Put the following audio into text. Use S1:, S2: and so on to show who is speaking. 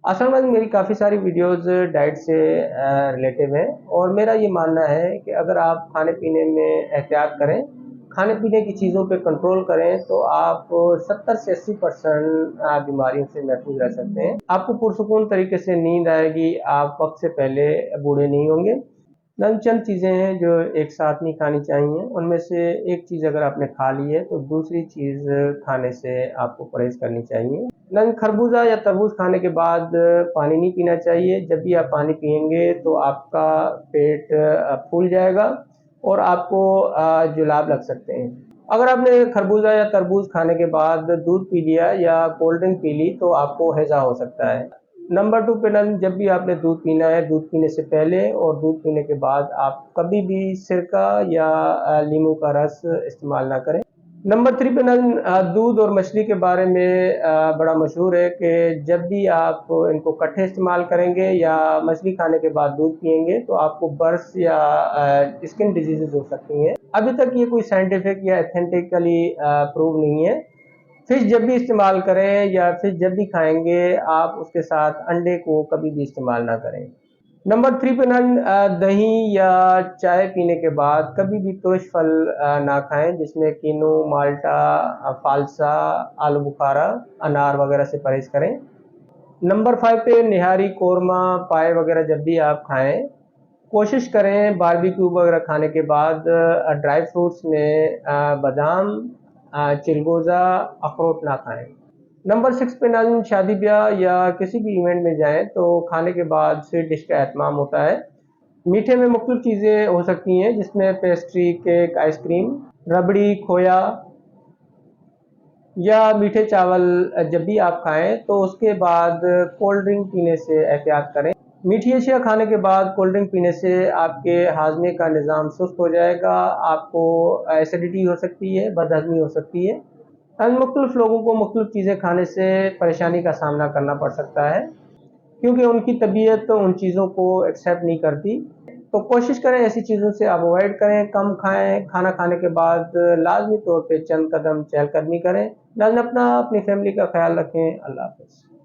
S1: असल में मेरी काफ़ी सारी वीडियोस डाइट से रिलेटिव हैं और मेरा ये मानना है कि अगर आप खाने पीने में एहतियात करें, खाने पीने की चीज़ों पे कंट्रोल करें तो आप 70 से 80% बीमारियों से महफूज रह सकते हैं। आपको पुरसुकून तरीके से नींद आएगी, आप वक्त से पहले बूढ़े नहीं होंगे। चंद चीज़ें हैं जो एक साथ नहीं खानी चाहिए, उनमें से एक चीज़ अगर आपने खा ली है तो दूसरी चीज़ खाने से आपको परहेज़ करनी चाहिए। खरबूजा या तरबूज खाने के बाद पानी नहीं पीना चाहिए। जब भी आप पानी पिएंगे तो आपका पेट फूल जाएगा और आपको जुलाब लग सकते हैं। अगर आपने खरबूजा या तरबूज खाने के बाद दूध पी लिया या कोल्ड ड्रिंक पी ली तो आपको हैज़ा हो सकता है। नंबर 2 पे जब भी आपने दूध पीना है, दूध पीने से पहले और दूध पीने के बाद आप कभी भी सिरका या नींबू का रस इस्तेमाल ना करें। नंबर 3 पे दूध और मछली के बारे में बड़ा मशहूर है कि जब भी आप इनको इकट्ठे इस्तेमाल करेंगे या मछली खाने के बाद दूध पिएंगे तो आपको बर्स या स्किन डिजीजेज हो सकती हैं। अभी तक ये कोई साइंटिफिक या एथेंटिकली प्रूव नहीं है। फिश जब भी इस्तेमाल करें या फिश जब भी खाएंगे आप उसके साथ अंडे को कभी भी इस्तेमाल ना करें। नंबर 3 पे दही या चाय पीने के बाद कभी भी तुरश फल ना खाएं जिसमें किनो, माल्टा, फालसा, आलू बुखारा, अनार वगैरह से परहेज करें। नंबर 5 पे निहारी, कोरमा, पाए वगैरह जब भी आप खाएं कोशिश करें बारबेक्यू वगैरह खाने के बाद ड्राई फ्रूट्स में बादाम, चिलगोज़ा, अखरोट ना खाएं। नंबर 6 पे शादी ब्याह या किसी भी इवेंट में जाएं तो खाने के बाद स्वीट डिश का एहतमाम होता है। मीठे में मुख्तलिफ चीज़ें हो सकती हैं जिसमें पेस्ट्री, केक, आइसक्रीम, रबड़ी, खोया या मीठे चावल जब भी आप खाएं तो उसके बाद कोल्ड ड्रिंक पीने से एहतियात करें। मीठी अशिया खाने के बाद कोल्ड ड्रिंक पीने से आपके हाजमे का निज़ाम सुस्त हो जाएगा, आपको एसिडिटी हो सकती है, बदहज़मी हो सकती है। मुख्तलिफ लोगों को मुख्तलिफ चीज़ें खाने से परेशानी का सामना करना पड़ सकता है क्योंकि उनकी तबीयत उन चीज़ों को एक्सेप्ट नहीं करती। तो कोशिश करें ऐसी चीज़ों से आप अवॉइड करें, कम खाएं। खाना खाने के बाद लाजमी तौर पे चंद कदम चहलकदमी करें। लाजमी अपनी फैमिली का ख्याल रखें। अल्लाह हाफ़िज़।